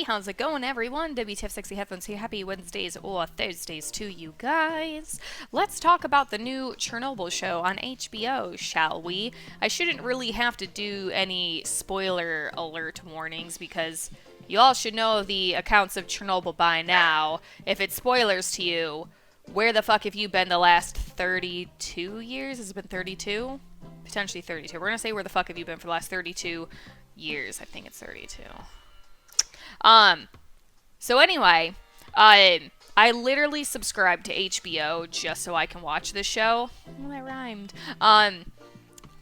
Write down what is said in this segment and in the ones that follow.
Hey, how's it going, everyone? WTFSexyHeadphones here. Happy Wednesdays or Thursdays to you guys. Let's talk about the new Chernobyl show on HBO, shall we? I shouldn't really have to do any spoiler alert warnings because you all should know the accounts of Chernobyl by now. If it's spoilers to you, where the fuck have you been the last 32 years? Has it been 32? Potentially 32. We're gonna say where the fuck have you been for the last 32 years. I think it's 32. So anyway, I literally subscribed to HBO just so I can watch this show. Well, that rhymed. I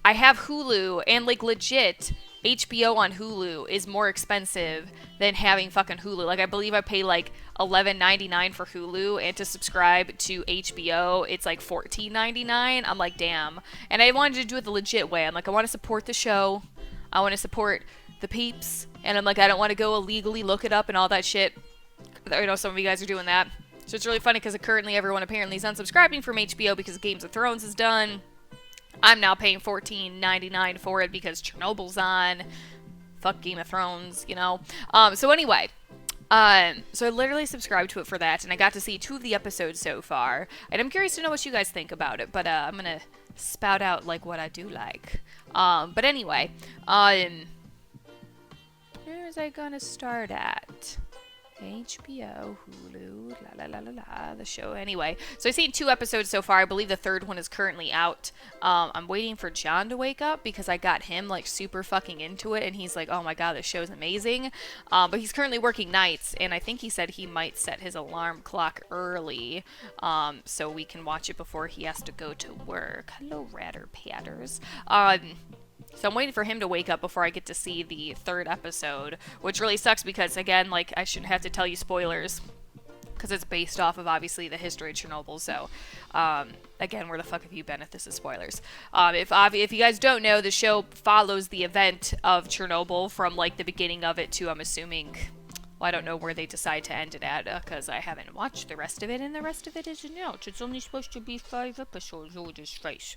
have Hulu, and like legit, HBO on Hulu is more expensive than having fucking Hulu. Like I believe I pay like $11.99 for Hulu, and to subscribe to HBO, it's like $14.99. I'm like, damn. And I wanted to do it the legit way. I'm like, I want to support the show. I want to support the peeps, and I'm like, I don't want to go illegally look it up and all that shit. I know some of you guys are doing that. So it's really funny because currently everyone apparently is unsubscribing from HBO because Games of Thrones is done. I'm now paying $14.99 for it because Chernobyl's on. Fuck Game of Thrones, you know. So anyway, so I literally subscribed to it for that, and I got to see 2 of the episodes so far. And I'm curious to know what you guys think about it, but I'm gonna spout out like what I do like. But anyway, where is I gonna start at? HBO, Hulu, the show. Anyway, so I've seen 2 episodes so far. I believe the 3rd one is currently out. I'm waiting for John to wake up because I got him like super fucking into it, and he's like, oh my god, this show's amazing. But he's currently working nights, and I think he said he might set his alarm clock early, so we can watch it before he has to go to work. Hello, Ratter Patters. So I'm waiting for him to wake up before I get to see the 3rd episode, which really sucks because, again, like, I shouldn't have to tell you spoilers because it's based off of, obviously, the history of Chernobyl. So, again, where the fuck have you been if this is spoilers? If you guys don't know, the show follows the event of Chernobyl from, like, the beginning of it to, I'm assuming, well, I don't know where they decide to end it at because I haven't watched the rest of it, and the rest of it isn't out. It's only supposed to be 5 episodes. Oh, this face.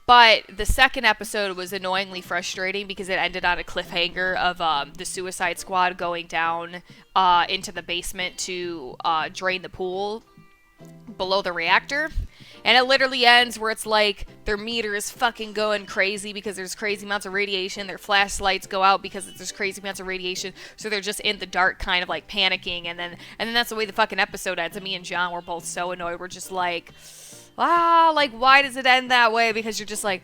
But the 2nd episode was annoyingly frustrating because it ended on a cliffhanger of the Suicide Squad going down into the basement to drain the pool below the reactor. And it literally ends where it's like their meter is fucking going crazy because there's crazy amounts of radiation. Their flashlights go out because there's crazy amounts of radiation. So they're just in the dark kind of like panicking. And then that's the way the fucking episode ends. And me and John were both so annoyed. We're just like, wow, like, why does it end that way? Because you're just like,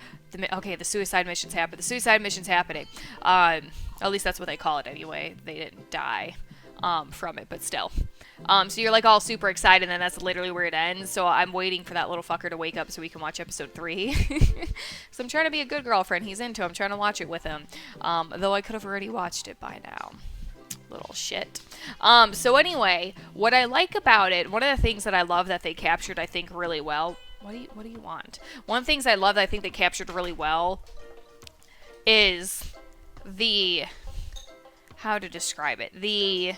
okay, the suicide mission's happening. The suicide mission's happening. At least that's what they call it anyway. They didn't die from it, but still. So you're, like, all super excited, and then that's literally where it ends. So I'm waiting for that little fucker to wake up so we can watch episode 3. So I'm trying to be a good girlfriend. He's into it. I'm trying to watch it with him. Though I could have already watched it by now. Little shit. So anyway, what I like about it, one of the things that I love that they captured, I think, really well. What do you want? One of the things I love that I think they captured really well is how to describe it? The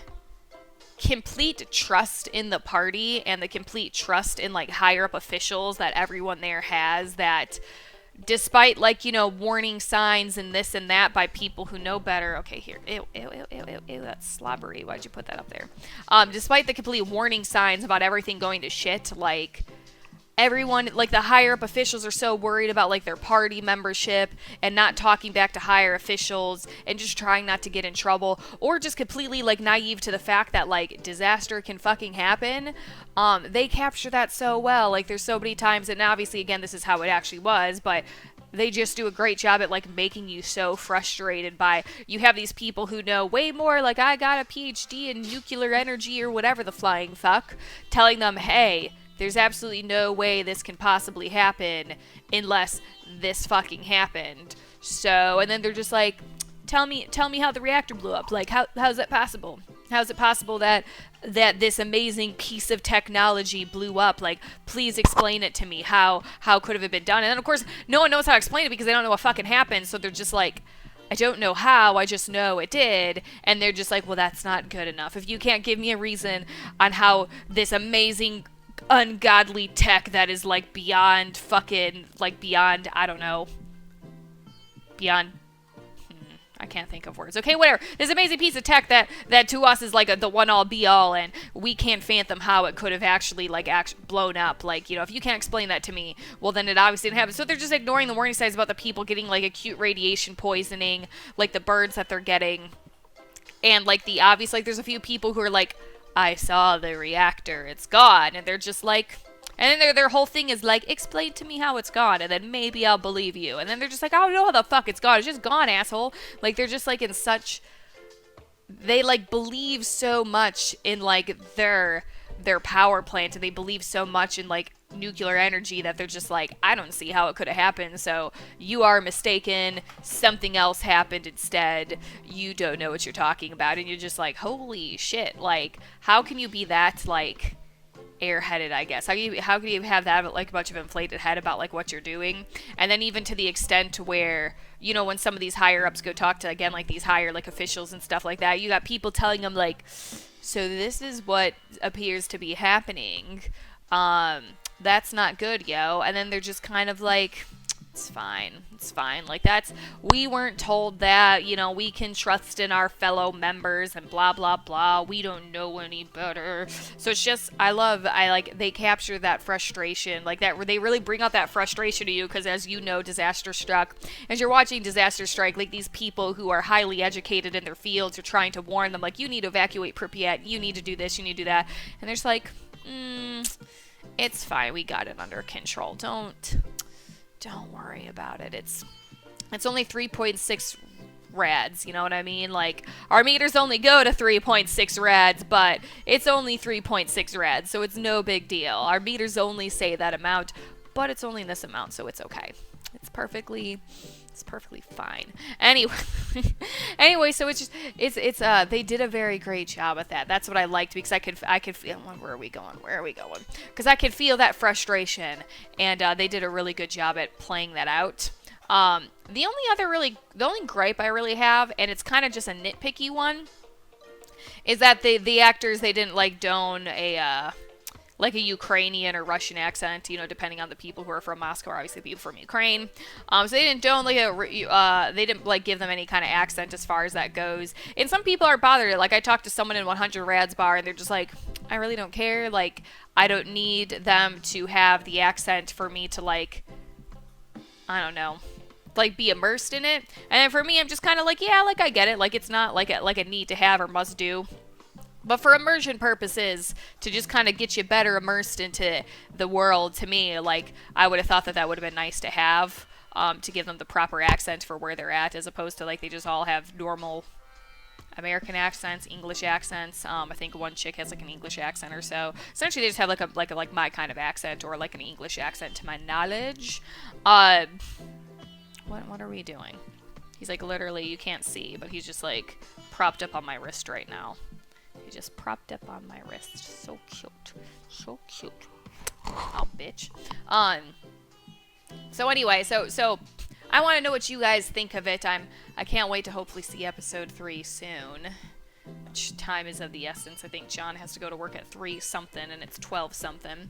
complete trust in the party and the complete trust in, like, higher up officials that everyone there has, that despite, like, you know, warning signs and this and that by people who know better. Okay, here. Ew, that's slobbery. Why'd you put that up there? Despite the complete warning signs about everything going to shit, like, everyone, like, the higher up officials are so worried about, like, their party membership and not talking back to higher officials and just trying not to get in trouble, or just completely, like, naive to the fact that, like, disaster can fucking happen. They capture that so well. Like, there's so many times, and obviously, again, this is how it actually was, but they just do a great job at, like, making you so frustrated by, you have these people who know way more, like, I got a PhD in nuclear energy or whatever the flying fuck, telling them, hey, there's absolutely no way this can possibly happen unless this fucking happened. So, and then they're just like, tell me how the reactor blew up. Like, how's that possible? How's it possible that this amazing piece of technology blew up? Like, please explain it to me. How could have it been done? And then, of course, no one knows how to explain it because they don't know what fucking happened. So they're just like, I don't know how, I just know it did. And they're just like, well, that's not good enough. If you can't give me a reason on how this amazing ungodly tech that is, like, beyond fucking, like, beyond, I don't know, beyond I can't think of words. Okay, whatever. This amazing piece of tech that to us is like the one all be all, and we can't fathom how it could have actually blown up. Like, if you can't explain that to me, well then it obviously didn't happen. So they're just ignoring the warning signs about the people getting like acute radiation poisoning, like the birds that they're getting, and like the obvious, like there's a few people who are like, I saw the reactor, it's gone, and they're just like. And then their whole thing is like, explain to me how it's gone, and then maybe I'll believe you. And then they're just like, I don't know how the fuck it's gone. It's just gone, asshole. Like, they're just like in such... They like believe so much in like their power plant, and they believe so much in like nuclear energy that they're just like, I don't see how it could have happened. So you are mistaken. Something else happened instead. You don't know what you're talking about. And you're just like, holy shit. Like, how can you be that like... airheaded, I guess. How can you have that like a bunch of inflated head about like what you're doing? And then even to the extent where, when some of these higher ups go talk to, again, like these higher like officials and stuff like that, you got people telling them like, so this is what appears to be happening. That's not good, yo. And then they're just kind of like, it's fine. Like, we weren't told that, we can trust in our fellow members and blah, blah, blah. We don't know any better. So it's just, they capture that frustration, like that, they really bring out that frustration to you, because as you know, Disaster Struck, as you're watching Disaster Strike, like these people who are highly educated in their fields are trying to warn them, like, you need to evacuate Pripyat, you need to do this, you need to do that. And they're just like, it's fine, we got it under control. Don't worry about it. It's only 3.6 rads, you know what I mean? Like, our meters only go to 3.6 rads, but it's only 3.6 rads, so it's no big deal. Our meters only say that amount, but it's only this amount, so it's okay. It's perfectly fine. Anyway, so they did a very great job at that. That's what I liked, because I could feel, where are we going? Because I could feel that frustration, and they did a really good job at playing that out. The only gripe I really have, and it's kind of just a nitpicky one, is that the actors, they didn't like don a Ukrainian or Russian accent, depending on the people who are from Moscow, or obviously people from Ukraine. So they didn't they didn't like give them any kind of accent as far as that goes. And some people are bothered. Like, I talked to someone in 100 Rads bar, and they're just like, I really don't care. Like, I don't need them to have the accent for me to like, I don't know, like be immersed in it. And then for me, I'm just kind of like, yeah, like I get it. Like, it's not like a need to have or must do. But for immersion purposes, to just kind of get you better immersed into the world, to me, like, I would have thought that would have been nice to have, to give them the proper accent for where they're at, as opposed to, like, they just all have normal American accents, English accents. I think one chick has, like, an English accent or so. Essentially, they just have, like my kind of accent, or, like, an English accent to my knowledge. What are we doing? He's, like, literally, you can't see, but he's just, like, propped up on my wrist right now. He just propped up on my wrist. So cute. So cute. Oh, bitch. So anyway, so I want to know what you guys think of it. I can't wait to hopefully see episode 3 soon. Which time is of the essence. I think John has to go to work at 3 something, and it's 12 something.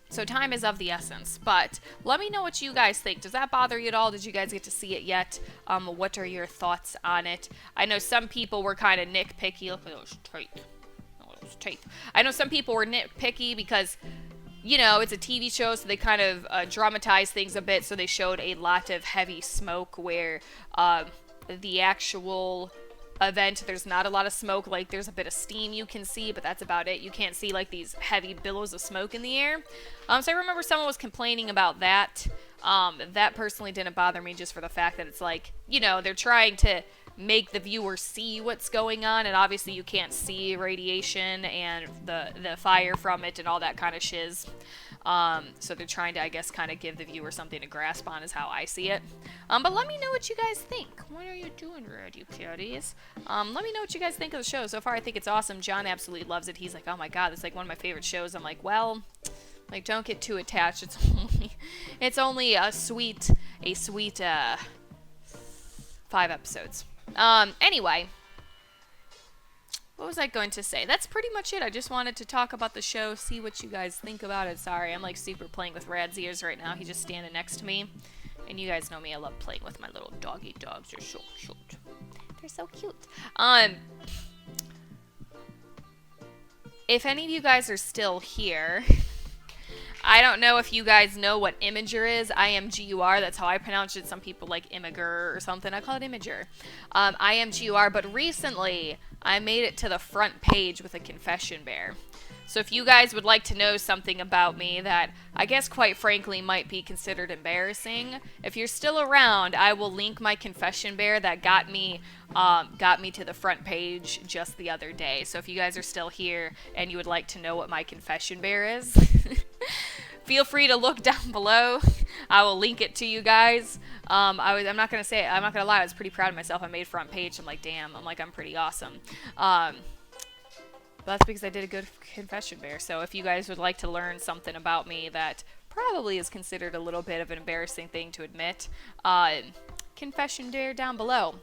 So time is of the essence, but let me know what you guys think. Does that bother you at all? Did you guys get to see it yet? What are your thoughts on it? I know some people were kind of nitpicky. Look at those teeth. I know some people were nitpicky because, it's a TV show, so they kind of dramatize things a bit. So they showed a lot of heavy smoke where the actual event, there's not a lot of smoke. Like, there's a bit of steam you can see, but that's about it. You can't see like these heavy billows of smoke in the air. So I remember someone was complaining about that. That personally didn't bother me, just for the fact that it's like, they're trying to make the viewer see what's going on, and obviously you can't see radiation and the fire from it and all that kind of shiz. So they're trying to, I guess, kind of give the viewer something to grasp on, is how I see it. But let me know what you guys think. What are you doing, Red, you cuties? Let me know what you guys think of the show. So far, I think it's awesome. John absolutely loves it. He's like, oh my god, it's like one of my favorite shows. I'm like, well, like, don't get too attached. It's only a sweet 5 episodes. Anyway, what was I going to say? That's pretty much it. I just wanted to talk about the show, see what you guys think about it. Sorry, I'm like super playing with Rad's ears right now. He's just standing next to me. And you guys know me, I love playing with my little doggy dogs. They're so cute. They're so cute. If any of you guys are still here, I don't know if you guys know what Imager is. IMGUR, that's how I pronounce it. Some people like Imager or something. I call it Imager. IMGUR, but recently I made it to the front page with a confession bear. So if you guys would like to know something about me that I guess quite frankly might be considered embarrassing, if you're still around, I will link my confession bear that got me to the front page just the other day. So if you guys are still here and you would like to know what my confession bear is, feel free to look down below. I will link it to you guys. I'm not gonna lie, I was pretty proud of myself. I made front page. I'm like, damn, I'm pretty awesome. But that's because I did a good confession bear. So if you guys would like to learn something about me that probably is considered a little bit of an embarrassing thing to admit, confession bear down below.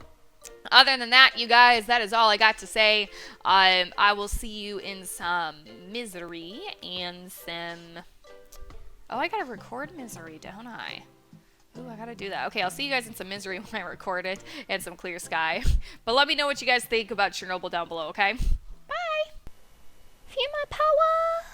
Other than that, you guys, that is all I got to say. I will see you in some misery and some... Oh, I gotta record misery, don't I? Ooh, I gotta do that. Okay, I'll see you guys in some misery when I record it and some clear sky. But let me know what you guys think about Chernobyl down below, okay? Bye! Feel my power!